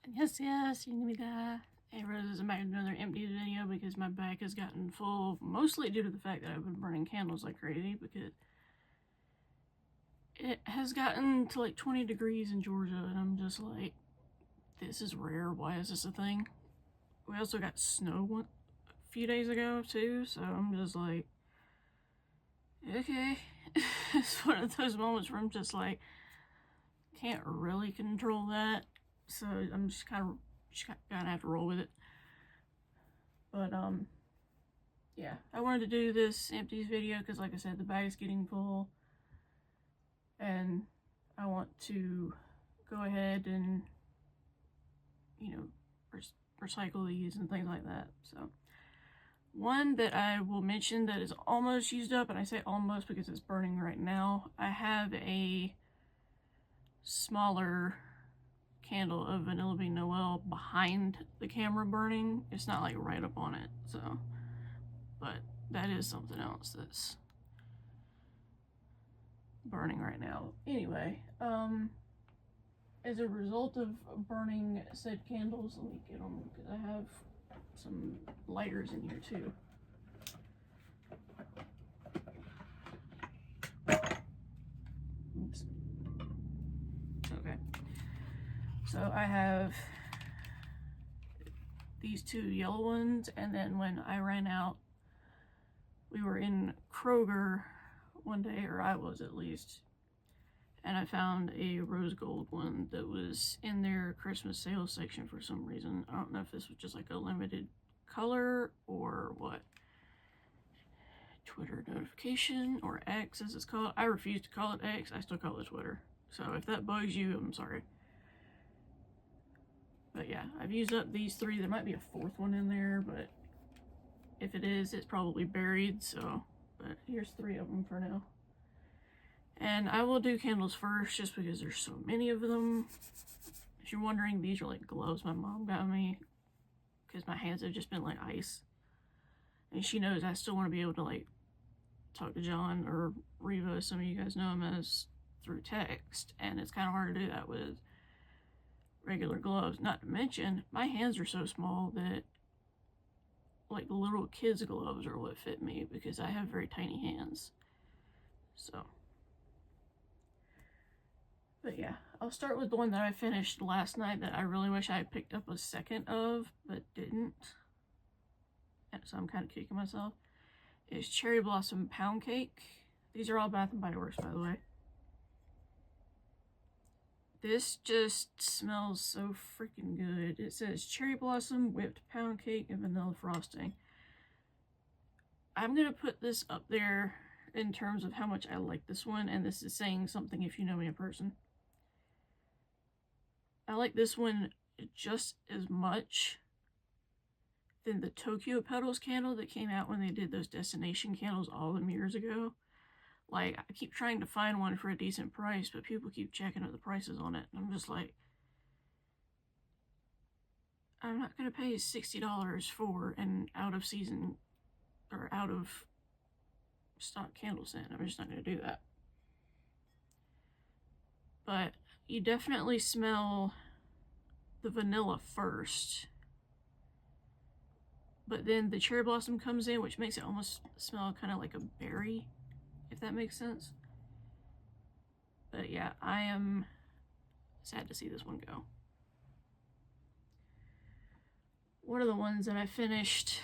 Yes, Yunimida. Hey Rose, I'm back to another Empties video because my back has gotten full, mostly due to the fact that I've been burning candles like crazy because it has gotten to like 20 degrees in Georgia and I'm just like, this is rare, why is this a thing? We also got snow a few days ago too, so I'm just like, okay. It's one of those moments where I'm just like, can't really control that, so I'm just kind of gonna have to roll with it. But yeah, I wanted to do this empties video because, like I said, the bag's getting full and I want to go ahead and, you know, recycle these and things like that. So one that I will mention that is almost used up, and I say almost because it's burning right now, I have a smaller candle of Vanilla Bean Noel behind the camera burning. It's not like right up on it, so, but that is something else that's burning right now. Anyway, as a result of burning said candles, let me get them because I have some lighters in here too. Oops. Okay. So I have these two yellow ones, and then when I ran out, we were in Kroger one day, or I was at least, and I found a rose gold one that was in their Christmas sales section for some reason. I don't know if this was just like a limited color or what. Twitter notification, or X as it's called. I refuse to call it X, I still call it Twitter. So if that bugs you, I'm sorry. But yeah, I've used up these three. There might be a fourth one in there, but if it is, it's probably buried, so, but here's three of them for now. And I will do candles first just because there's so many of them. If you're wondering, these are like gloves my mom got me because my hands have just been like ice. And she knows I still want to be able to like talk to John or Reva, some of you guys know him as, through text, and it's kind of hard to do that with regular gloves. Not to mention, my hands are so small that like little kids' gloves are what fit me because I have very tiny hands. So, but yeah, I'll start with the one that I finished last night that I really wish I had picked up a second of, but didn't. And so I'm kind of kicking myself. It's Cherry Blossom Pound Cake. These are all Bath & Body Works, by the way. This just smells so freaking good. It says Cherry Blossom, Whipped Pound Cake, and Vanilla Frosting. I'm going to put this up there in terms of how much I like this one, and this is saying something if you know me in person. I like this one just as much than the Tokyo Petals candle that came out when they did those destination candles all them years ago. Like, I keep trying to find one for a decent price, but people keep checking up the prices on it, and I'm just like, I'm not going to pay $60 for an out of season or out of stock candle scent. I'm just not going to do that. But you definitely smell the vanilla first, but then the cherry blossom comes in, which makes it almost smell kind of like a berry, if that makes sense. But yeah, I am sad to see this one go. One of the ones that I finished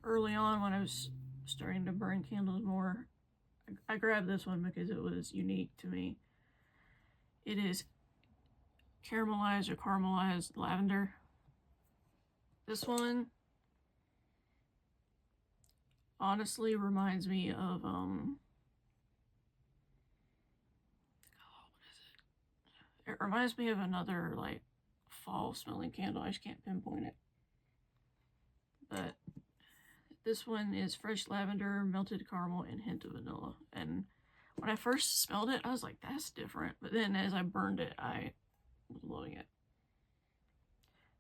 early on when I was starting to burn candles more, I grabbed this one because it was unique to me. It is caramelized or caramelized lavender. This one honestly reminds me of what is it? It reminds me of another like fall smelling candle. I just can't pinpoint it. But this one is fresh lavender, melted caramel, and hint of vanilla. And when I first smelled it, I was like, that's different. But then as I burned it, I was loving it.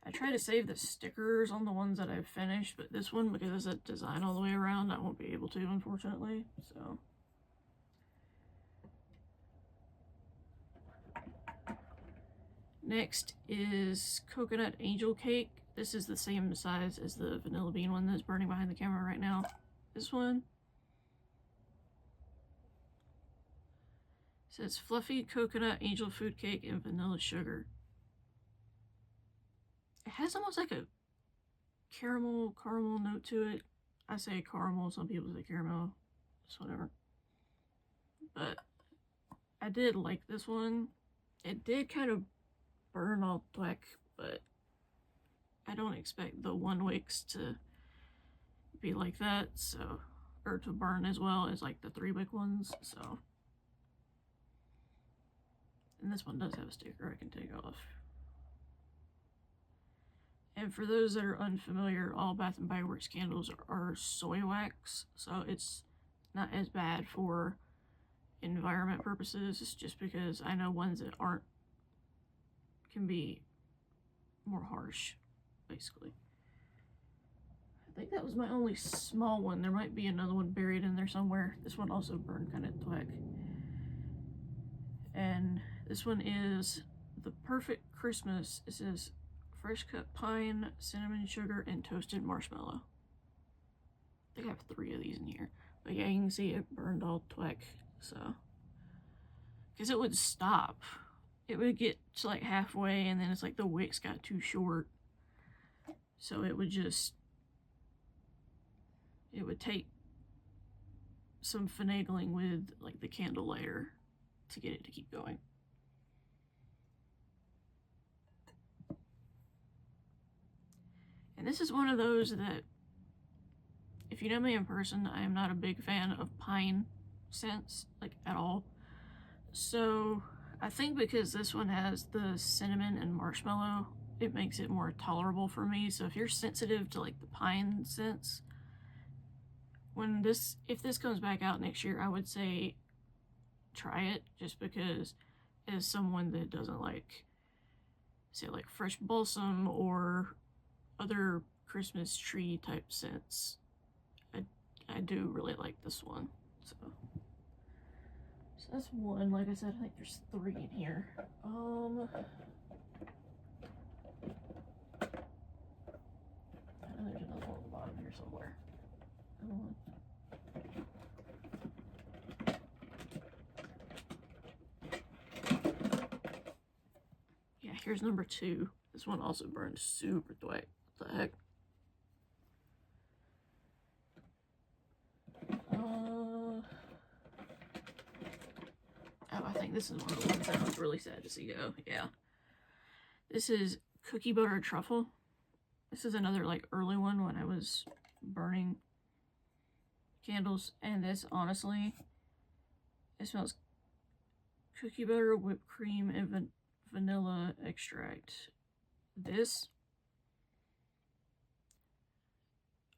I try to save the stickers on the ones that I've finished, but this one, because it's a design all the way around, I won't be able to, unfortunately. So, Next is coconut angel cake. This is the same size as the vanilla bean one that's burning behind the camera right now. This one says fluffy coconut angel food cake and vanilla sugar. It has almost like a caramel note to it. I say caramel, some people say caramel. It's whatever. But I did like this one. It did kind of burn all black, but I don't expect the 1 wicks to be like that, so, or to burn as well as like the 3 wick ones, so. And this one does have a sticker I can take off. And for those that are unfamiliar, all Bath & Body Works candles are soy wax, so it's not as bad for environment purposes. It's just because I know ones that aren't can be more harsh, basically. I think that was my only small one. There might be another one buried in there somewhere. This one also burned kind of black. And this one is the Perfect Christmas. It says fresh cut pine, cinnamon sugar, and toasted marshmallow. I think I have 3 of these in here. But yeah, you can see it burned all twack, so. Because it would stop. It would get to like halfway, and then it's like the wicks got too short. So it would just, it would take some finagling with like the candle lighter to get it to keep going. And this is one of those that, if you know me in person, I am not a big fan of pine scents, like at all. So I think because this one has the cinnamon and marshmallow, it makes it more tolerable for me. So if you're sensitive to like the pine scents, if this comes back out next year, I would say try it, just because as someone that doesn't like, say, like fresh balsam or other Christmas tree type scents, I do really like this one. So that's one. Like I said, I think there's 3 in here. I know there's another one at the bottom here somewhere. Yeah, here's number 2. This one also burned super thick. What the heck? Oh, I think this is one of the ones that I was really sad to see go. Yeah. This is cookie butter truffle. This is another like early one when I was burning candles, and this, honestly, it smells cookie butter, whipped cream, and vanilla extract. This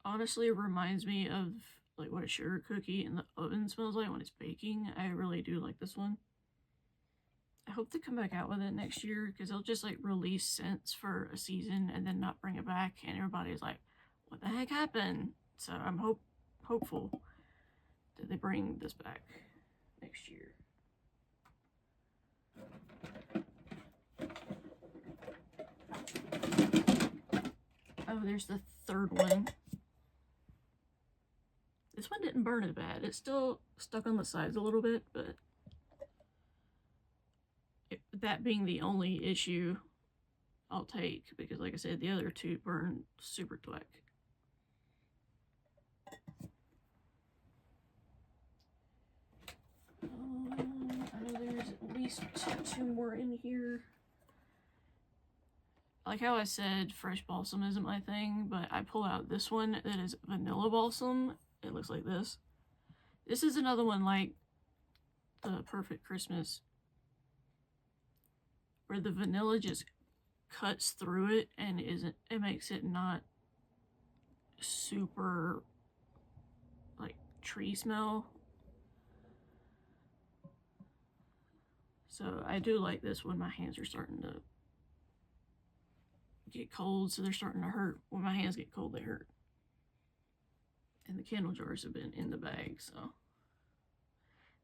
honestly reminds me of like what a sugar cookie in the oven smells like when it's baking. I really do like this one. I hope they come back out with it next year, because they'll just like release scents for a season and then not bring it back, and everybody's like, what the heck happened? So I'm hopeful that they bring this back next year. Oh, there's the 3rd one. This one didn't burn as bad. It's still stuck on the sides a little bit, but that being the only issue, I'll take, because like I said, the other 2 burned super thwack. I know there's at least 2 more in here. Like how I said, fresh balsam isn't my thing, but I pull out this one that is vanilla balsam. It looks like this. This is another one like the Perfect Christmas, where the vanilla just cuts through it and it makes it not super like tree smell. So I do like this when my hands are starting to get cold, so they're starting to hurt. When my hands get cold, they hurt. And the candle jars have been in the bag, so.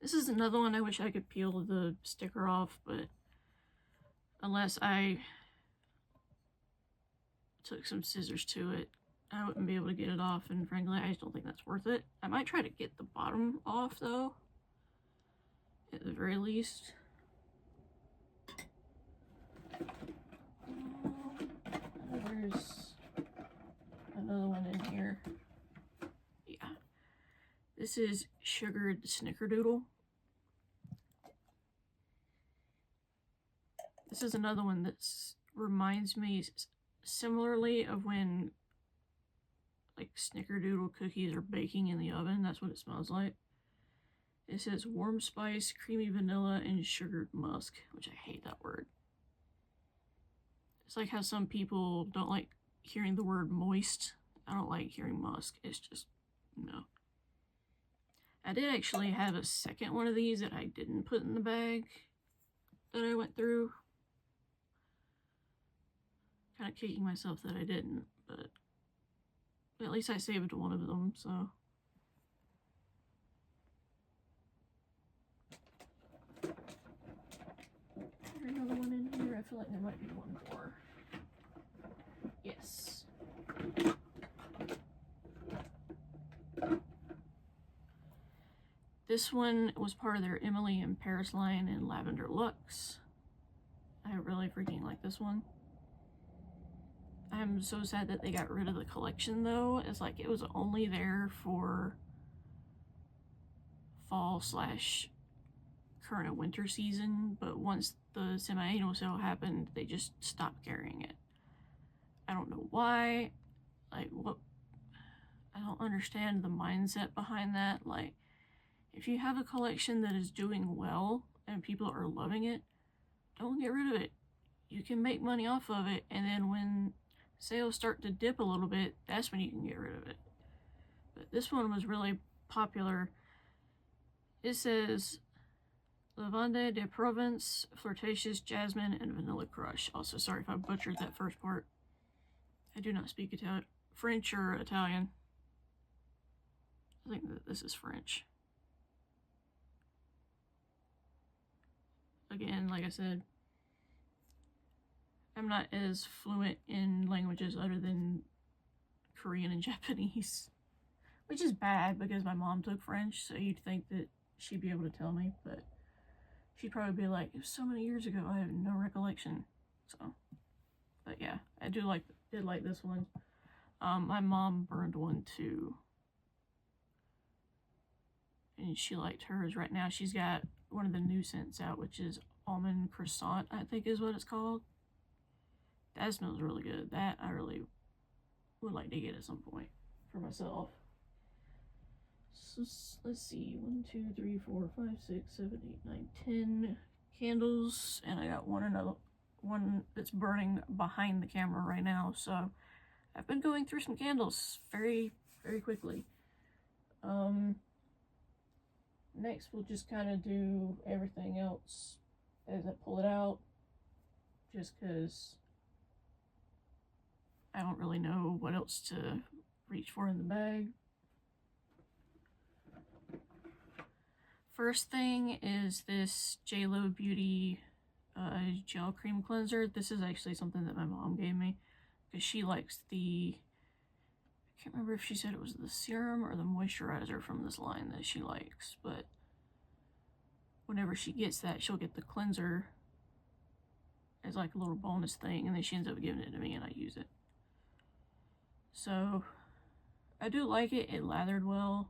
This is another one I wish I could peel the sticker off, but unless I took some scissors to it, I wouldn't be able to get it off, and frankly, I just don't think that's worth it. I might try to get the bottom off, though, at the very least. There's another one in here. Yeah. This is sugared snickerdoodle. This is another one that reminds me similarly of when like snickerdoodle cookies are baking in the oven. That's what it smells like. It says warm spice, creamy vanilla, and sugared musk, which I hate that word. It's like how some people don't like hearing the word moist. I don't like hearing musk. It's just, no. I did actually have a second one of these that I didn't put in the bag that I went through. Kind of kicking myself that I didn't, but at least I saved one of them, so. Is there another one in here? I feel like there might be one more. Yes. This one was part of their Emily in Paris line in Lavender Luxe. I really freaking like this one. I'm so sad that they got rid of the collection, though. It's like it was only there for fall / current winter season, but once the semi-annual sale happened, they just stopped carrying it. I don't know why. Like, what? I don't understand the mindset behind that. Like, if you have a collection that is doing well and people are loving it, don't get rid of it. You can make money off of it, and then when sales start to dip a little bit, that's when you can get rid of it. But this one was really popular. It says Lavande de Provence, Flirtatious Jasmine, and Vanilla Crush. Also, sorry if I butchered that first part. I do not speak French or Italian. I think that this is French. Again, like I said, I'm not as fluent in languages other than Korean and Japanese, which is bad because my mom took French, so you'd think that she'd be able to tell me, but she'd probably be like, it was so many years ago, I have no recollection. So, but yeah, I did like this one. My mom burned one too, and she liked hers. Right now she's got one of the new scents out, which is Almond Croissant, I think is what it's called. That smells really good. That I really would like to get at some point for myself. So let's see, 1, 2, 3, 4, 5, 6, 7, 8, 9, 10 candles, and I got one that's burning behind the camera right now. So I've been going through some candles very, very quickly. Next we'll just kind of do everything else as I pull it out, just because I don't really know what else to reach for in the bag. First thing is this JLo Beauty gel cream cleanser. This is actually something that my mom gave me because she likes I can't remember if she said it was the serum or the moisturizer from this line that she likes, but whenever she gets that, she'll get the cleanser as like a little bonus thing, and then she ends up giving it to me and I use it. So I do like it. It lathered well.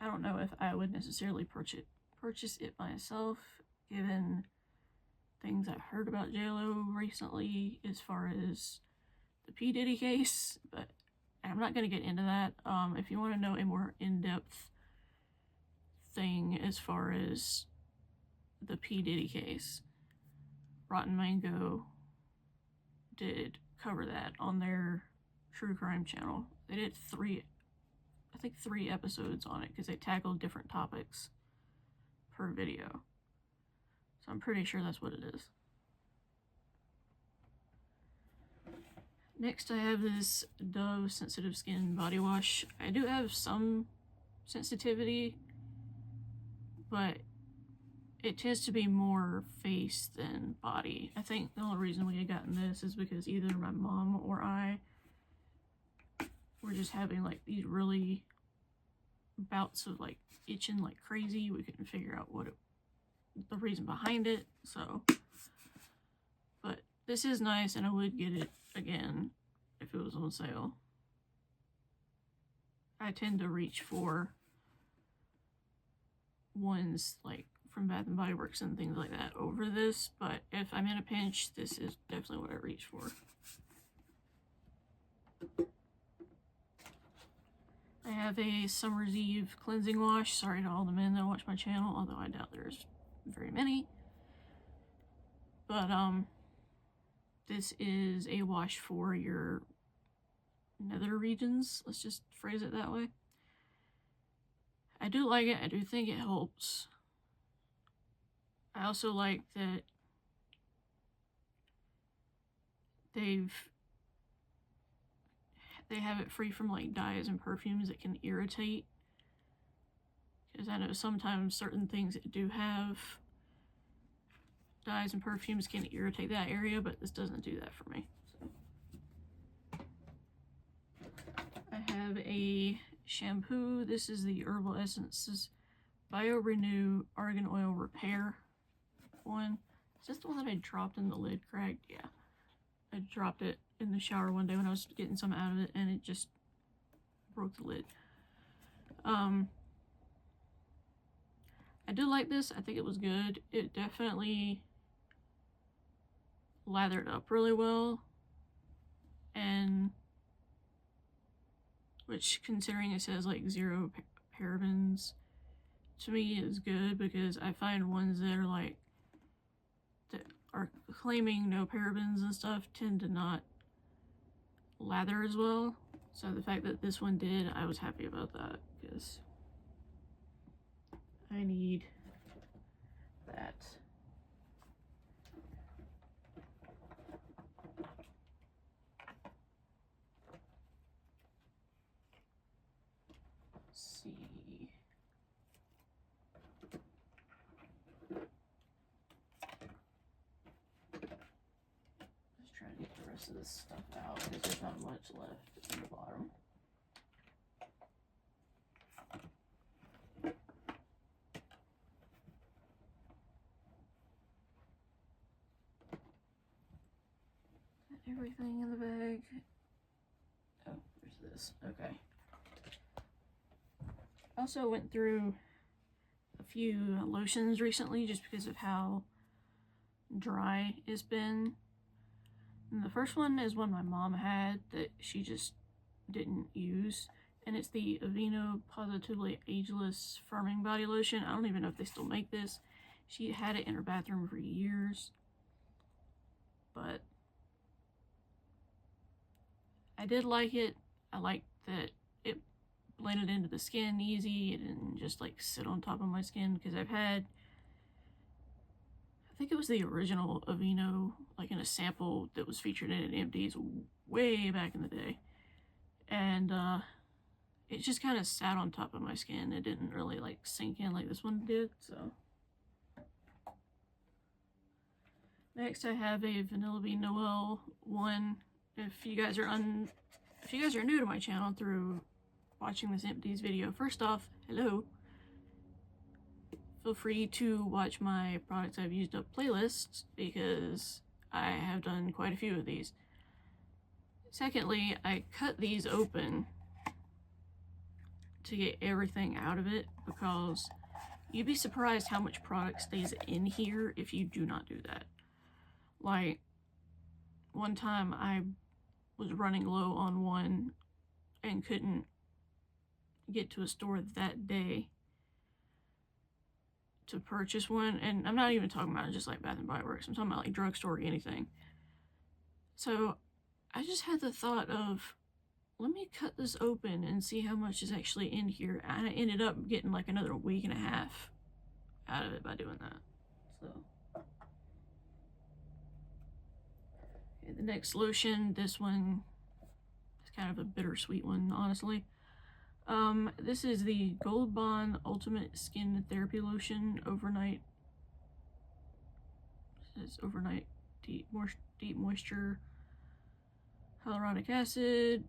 I don't know if I would necessarily purchase it myself, given things I've heard about JLo recently as far as the P. Diddy case, but I'm not going to get into that. If you want to know a more in-depth thing as far as the P. Diddy case, Rotten Mango did cover that on their true crime channel. They did 3 episodes on it because they tackled different topics per video. So I'm pretty sure that's what it is. Next I have this Dove Sensitive Skin Body Wash. I do have some sensitivity, but it tends to be more face than body. I think the only reason we had gotten this is because either my mom or I were just having like these really bouts of like itching like crazy. We couldn't figure out the reason behind it. So, but this is nice, and I would get it again if it was on sale. I tend to reach for ones like from Bath and Body Works and things like that over this, but if I'm in a pinch, this is definitely what I reach for. I have a Summer's Eve cleansing wash. Sorry to all the men that watch my channel, although I doubt there's very many. But this is a wash for your nether regions. Let's just phrase it that way. I do like it. I do think it helps. I also like that they have it free from like dyes and perfumes that can irritate. Because I know sometimes certain things that do have dyes and perfumes can irritate that area, but this doesn't do that for me. So. I have a shampoo. This is the Herbal Essences Bio Renew Argan Oil Repair one. Is this the one that I dropped in the lid cracked? Yeah. I dropped it in the shower one day when I was getting some out of it, and it just broke the lid. I did like this. I think it was good. It definitely lathered up really well, and which, considering it says like 0 parabens, to me is good, because I find ones that are like that are claiming no parabens and stuff tend to not lather as well. So the fact that this one did, I was happy about that, because I need that. Let's see. Just trying to get the rest of this stuff out, because there's not much left in the bottom. Everything in the bag. Oh, there's this. Okay. Also went through a few lotions recently just because of how dry it's been. And the first one is one my mom had that she just didn't use, and it's the Aveeno Positively Ageless Firming Body Lotion. I don't even know if they still make this. She had it in her bathroom for years, but I did like it. I liked that it blended into the skin easy. It didn't just like sit on top of my skin, because I've had, I think it was the original Aveeno, like in a sample that was featured in Empties way back in the day. And it just kind of sat on top of my skin. It didn't really like sink in like this one did, so. Next I have a Vanilla Bean Noel one. If you guys are new to my channel through watching this Empties video, first off, hello. Feel free to watch my products I've used up playlists, because I have done quite a few of these. Secondly, I cut these open to get everything out of it, because you'd be surprised how much product stays in here if you do not do that. Like, one time I was running low on one and couldn't get to a store that day to purchase one, and I'm not even talking about just like Bath and Body Works, I'm talking about like drugstore or anything. So I just had the thought of, let me cut this open and see how much is actually in here, and I ended up getting like another week and a half out of it by doing that. So okay, the next lotion, this one is kind of a bittersweet one, honestly. This is the Gold Bond Ultimate Skin Therapy Lotion Overnight It's overnight deep moisture, hyaluronic acid,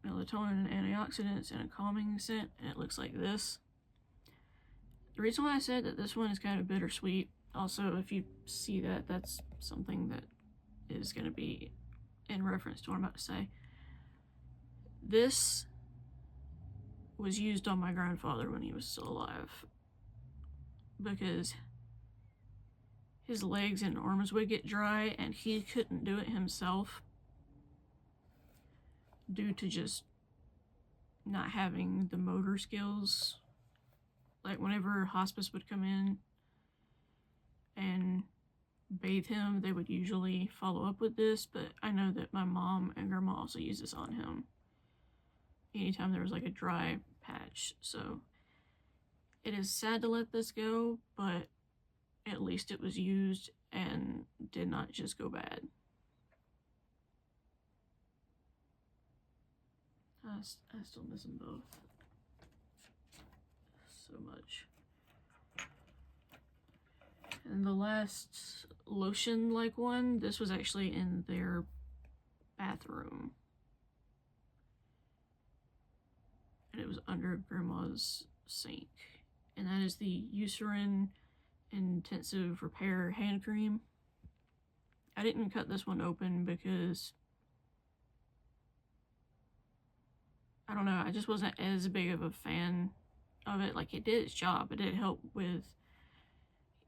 melatonin and antioxidants, and a calming scent, and it looks like this. The reason why I said that this one is kind of bittersweet, also if you see that, that's something that is going to be in reference to what I'm about to say. This was used on my grandfather when he was still alive, because his legs and arms would get dry and he couldn't do it himself due to just not having the motor skills. Like whenever hospice would come in and bathe him, they would usually follow up with this, but I know that my mom and grandma also use this on him anytime there was like a dry patch. So it is sad to let this go, but at least it was used and did not just go bad. I still miss them both so much. And the last lotion-like one, this was actually in their bathroom. And it was under Grandma's sink. And that is the Eucerin Intensive Repair Hand Cream. I didn't cut this one open because, I don't know, I just wasn't as big of a fan of it. Like, it did its job. It did help with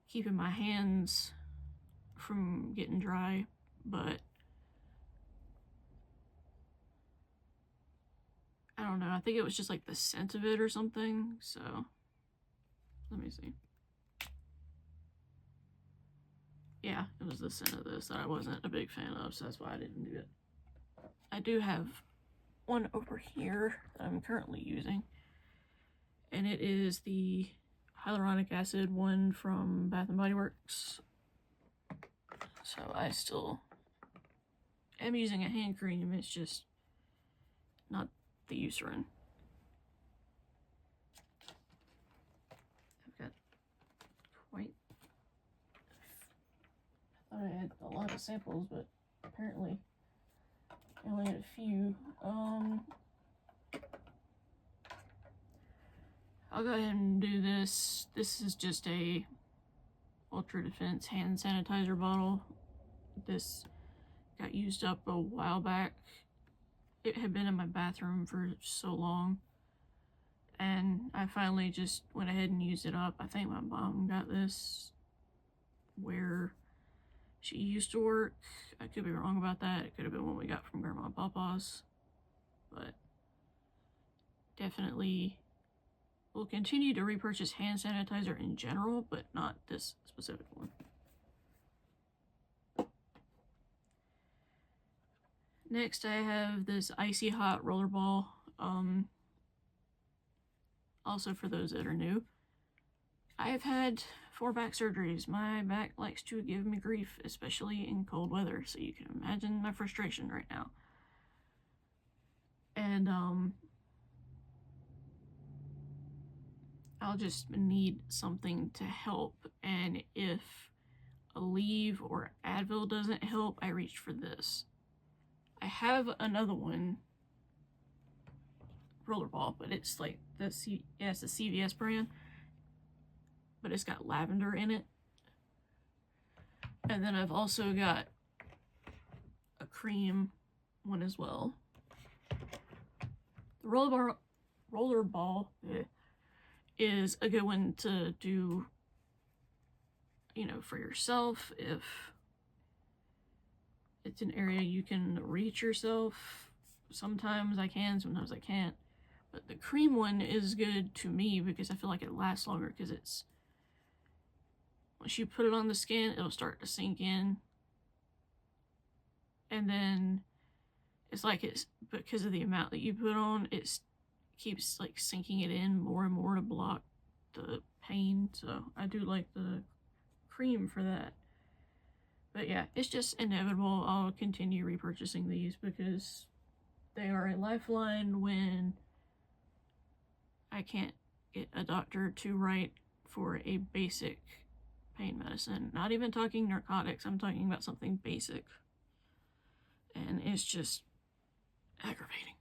keeping my hands from getting dry, but I don't know, I think it was just like the scent of it or something. So let me see. Yeah, it was the scent of this that I wasn't a big fan of, so that's why I didn't do it. I do have one over here that I'm currently using, and it is the hyaluronic acid one from Bath & Body Works. So I still am using a hand cream, it's just not the Eucerin. I've got quite... I thought I had a lot of samples, but apparently I only had a few. I'll go ahead and do this. This is just a Ultra Defense hand sanitizer bottle. This got used up a while back. It had been in my bathroom for so long, and I finally just went ahead and used it up. I think my mom got this where she used to work. I could be wrong about that. It could have been one we got from Grandma and Papa's, but definitely will continue to repurchase hand sanitizer in general, but not this specific one. Next, I have this Icy Hot Rollerball. Also for those that are new, I have had 4 back surgeries. My back likes to give me grief, especially in cold weather, so you can imagine my frustration right now. And I'll just need something to help, and if Aleve or Advil doesn't help, I reach for this. I have another one, Rollerball, but it's like it's the CVS brand, but it's got lavender in it. And then I've also got a cream one as well. The Rollerball is a good one to do, you know, for yourself if it's an area you can reach yourself. Sometimes I can, sometimes I can't. But the cream one is good to me because I feel like it lasts longer, because it's, once you put it on the skin, it'll start to sink in. And then it's like, it's because of the amount that you put on, it keeps like sinking it in more and more to block the pain. So I do like the cream for that. But yeah, it's just inevitable. I'll continue repurchasing these because they are a lifeline when I can't get a doctor to write for a basic pain medicine. Not even talking narcotics, I'm talking about something basic. And it's just aggravating.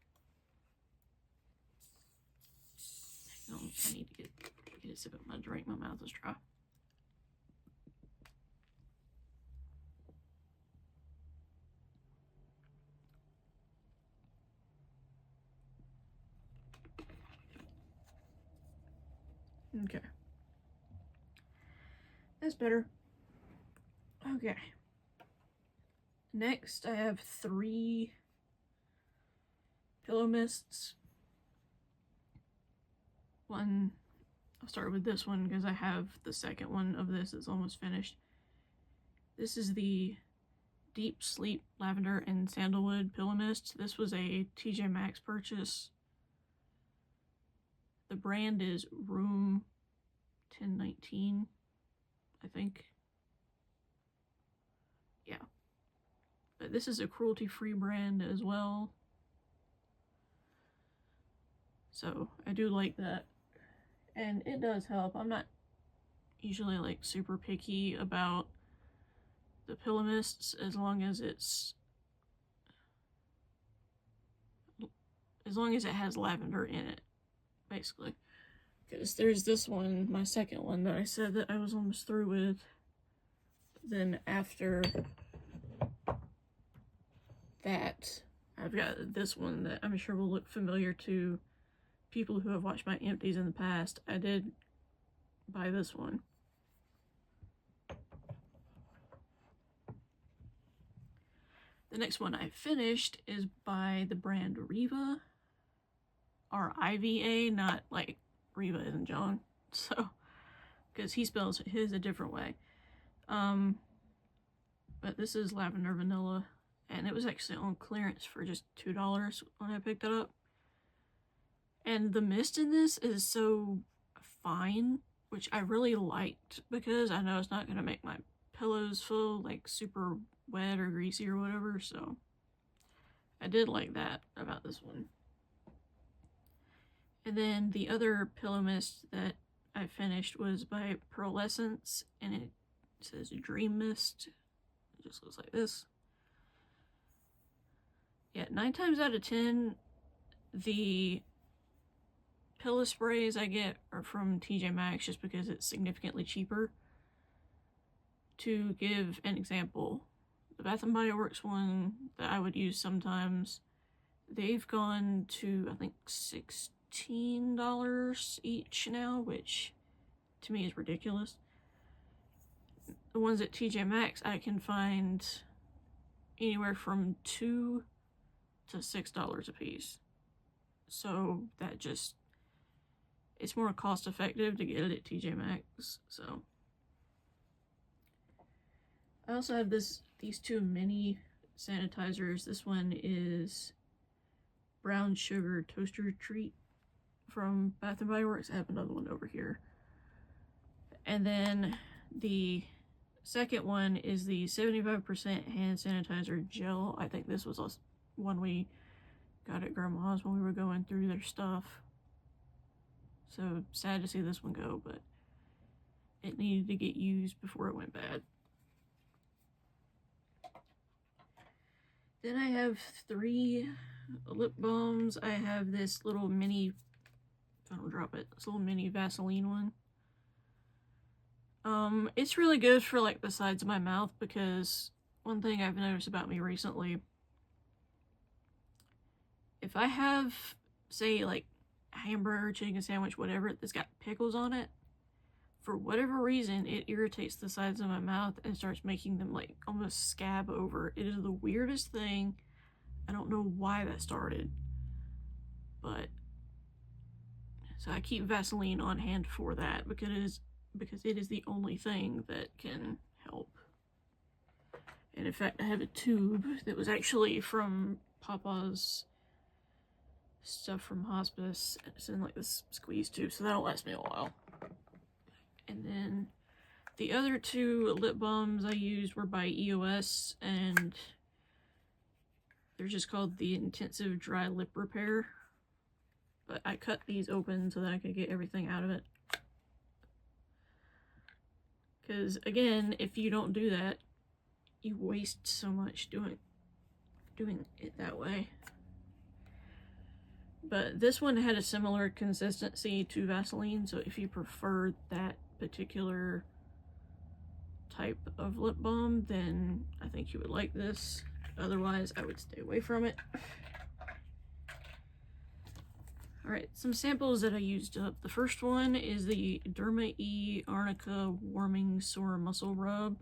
Hang on, I need to get a sip of my drink. My mouth is dry. Okay. That's better. Okay. Next, I have 3 pillow mists. One, I'll start with this one because I have the second one of this. It's almost finished. This is the Deep Sleep Lavender and Sandalwood Pillow Mist. This was a TJ Maxx purchase. The brand is Room 1019, I think. Yeah. But this is a cruelty-free brand as well. So I do like that. And it does help. I'm not usually like super picky about the pillow mists as long as it has lavender in it, basically. Because there's this one, my second one, that I said that I was almost through with. Then after that, I've got this one that I'm sure will look familiar to people who have watched my empties in the past. I did buy this one. The next one I finished is by the brand Riva. R-I-V-A, not like Riva isn't John. So, because he spells his a different way. But this is lavender vanilla, and it was actually on clearance for just $2 when I picked it up. And the mist in this is so fine, which I really liked because I know it's not going to make my pillows feel like super wet or greasy or whatever, so I did like that about this one. And then the other pillow mist that I finished was by Pearlescence, and it says Dream Mist. It just looks like this. Yeah, 9 times out of 10, the pillow sprays I get are from TJ Maxx just because it's significantly cheaper. To give an example, the Bath & Body Works one that I would use sometimes, they've gone to, I think, $16 each now, which to me is ridiculous. The ones at TJ Maxx I can find anywhere from $2 to $6 a piece. So that just, it's more cost effective to get it at TJ Maxx. So I also have these 2 mini sanitizers. This one is Brown Sugar Toaster Treat from Bath & Body Works. I have another one over here. And then the second one is the 75% hand sanitizer gel. I think this was one we got at Grandma's when we were going through their stuff. So sad to see this one go, but it needed to get used before it went bad. Then I have 3 lip balms. I have this little mini, don't drop it, this little mini Vaseline one. It's really good for like the sides of my mouth because one thing I've noticed about me recently, if I have, say, like a hamburger, chicken sandwich, whatever, that's got pickles on it, for whatever reason, it irritates the sides of my mouth and starts making them like almost scab over. It is the weirdest thing. I don't know why that started, but so I keep Vaseline on hand for that because it is the only thing that can help. And in fact, I have a tube that was actually from Papa's stuff from hospice. It's in like this squeeze tube, so that'll last me a while. And then the other 2 lip balms I used were by EOS, and they're just called the Intensive Dry Lip Repair. But I cut these open so that I could get everything out of it. Because again, if you don't do that, you waste so much doing it that way. But this one had a similar consistency to Vaseline, so if you prefer that particular type of lip balm, then I think you would like this. Otherwise, I would stay away from it. Alright, some samples that I used up. The first one is the Derma E Arnica Warming Sore Muscle Rub,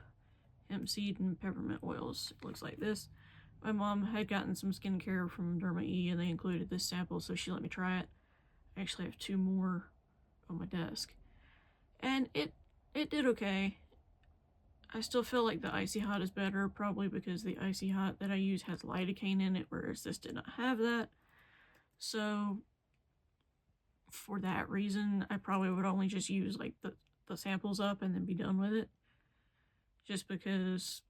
hemp seed and peppermint oils. It looks like this. My mom had gotten some skincare from Derma E and they included this sample, so she let me try it. I actually have 2 more on my desk. And it did okay. I still feel like the Icy Hot is better, probably because the Icy Hot that I use has lidocaine in it, whereas this did not have that. So for that reason, I probably would only just use like the samples up and then be done with it. Just because,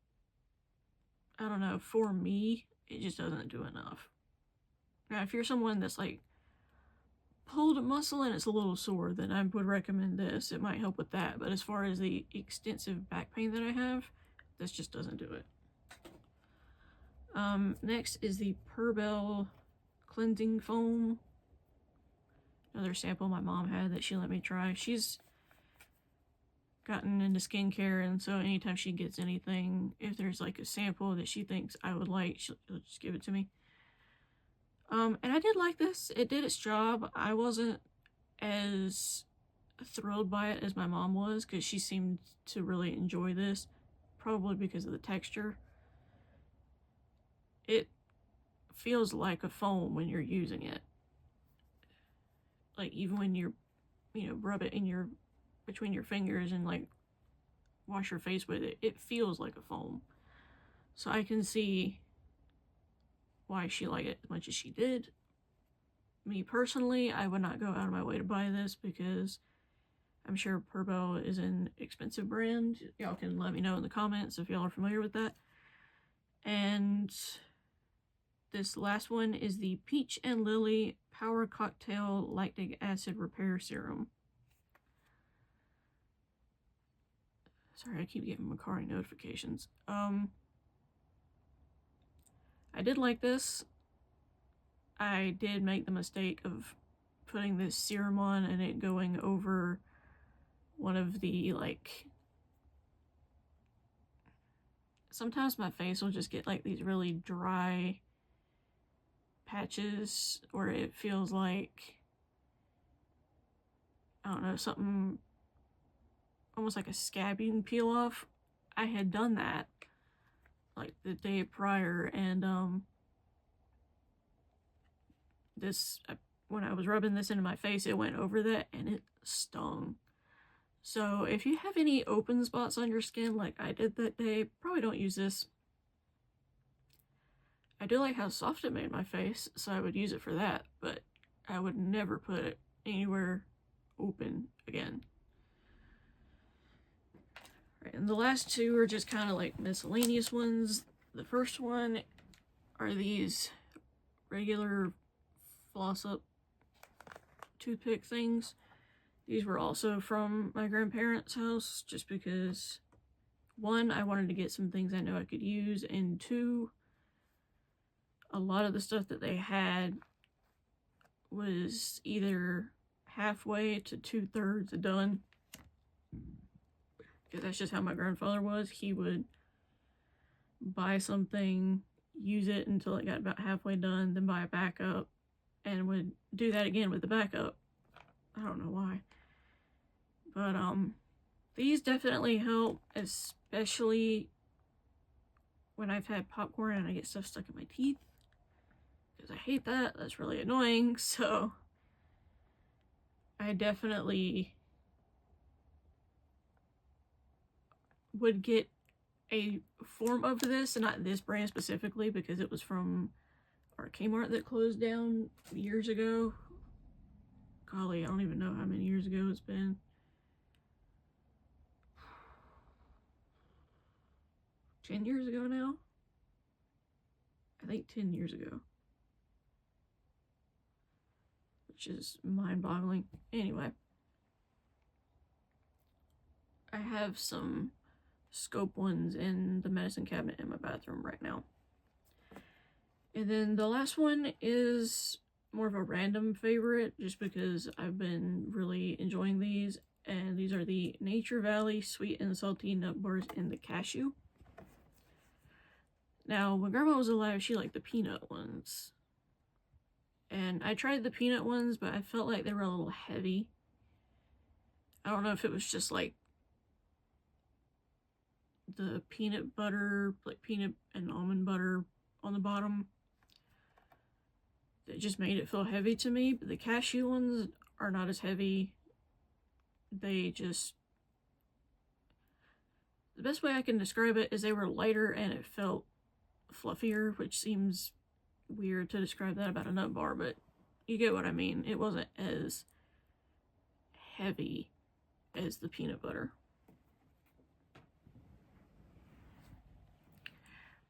I don't know, for me, it just doesn't do enough. Now, if you're someone that's like pulled a muscle and it's a little sore, then I would recommend this. It might help with that. But as far as the extensive back pain that I have, this just doesn't do it. Next is the Perbel Cleansing Foam. Another sample my mom had that she let me try. She's gotten into skincare, and so anytime she gets anything, if there's like a sample that she thinks I would like, she'll just give it to me. And I did like this. It did its job. I wasn't as thrilled by it as my mom was, because she seemed to really enjoy this, probably because of the texture. It feels like a foam when you're using it. Like, even when you're, rub it in between your fingers and like wash your face with it, it feels like a foam. So I can see why she liked it as much as she did. Me personally, I would not go out of my way to buy this, because I'm sure Perbel is an expensive brand. Y'all can let me know in the comments if y'all are familiar with that. And this last one is the Peach and Lily Power Cocktail Lactic Acid Repair Serum. Sorry, I keep getting Macari notifications. I did like this. I did make the mistake of putting this serum on and it going over one of the, like, sometimes my face will just get like these really dry patches where it feels like, I don't know, something almost like a scabbing peel off. I had done that like the day prior, and when I was rubbing this into my face, it went over that and it stung. So if you have any open spots on your skin like I did that day, probably don't use this. I do like how soft it made my face, so I would use it for that, but I would never put it anywhere open again. Right, and the last 2 are just kind of like miscellaneous ones. The first one are these regular floss up toothpick things. These were also from my grandparents' house, just because 1, I wanted to get some things I know I could use, and 2, a lot of the stuff that they had was either halfway to 2/3 done. Because that's just how my grandfather was. He would buy something, use it until it got about halfway done, then buy a backup, and would do that again with the backup. I don't know why. But these definitely help, especially when I've had popcorn and I get stuff stuck in my teeth, because I hate that. That's really annoying. So I definitely would get a form of this, and not this brand specifically, because it was from our Kmart that closed down years ago. Golly, I don't even know how many years ago it's been. $10 years ago now? I think 10 years ago. Which is mind-boggling. Anyway. I have some scope ones in the medicine cabinet in my bathroom right now. And then the last one is more of a random favorite just because I've been really enjoying these. And these are the Nature Valley Sweet and Salty Nut Bars in the cashew. Now, when Grandma was alive, she liked the peanut ones. And I tried the peanut ones, but I felt like they were a little heavy. I don't know if it was just like the peanut butter, like peanut and almond butter on the bottom. It just made it feel heavy to me, but the cashew ones are not as heavy. They just... The best way I can describe it is they were lighter and it felt fluffier, which seems weird to describe that about a nut bar, but you get what I mean. It wasn't as heavy as the peanut butter.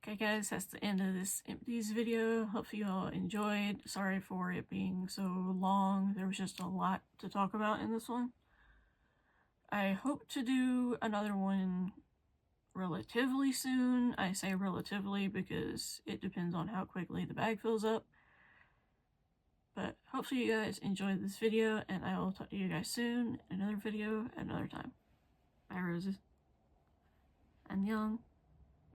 Okay guys, that's the end of this Empties video. Hopefully you all enjoyed. Sorry for it being so long. There was just a lot to talk about in this one. I hope to do another one relatively soon. I say relatively because it depends on how quickly the bag fills up. But hopefully you guys enjoyed this video, and I will talk to you guys soon in another video at another time. Bye, roses. Annyeong.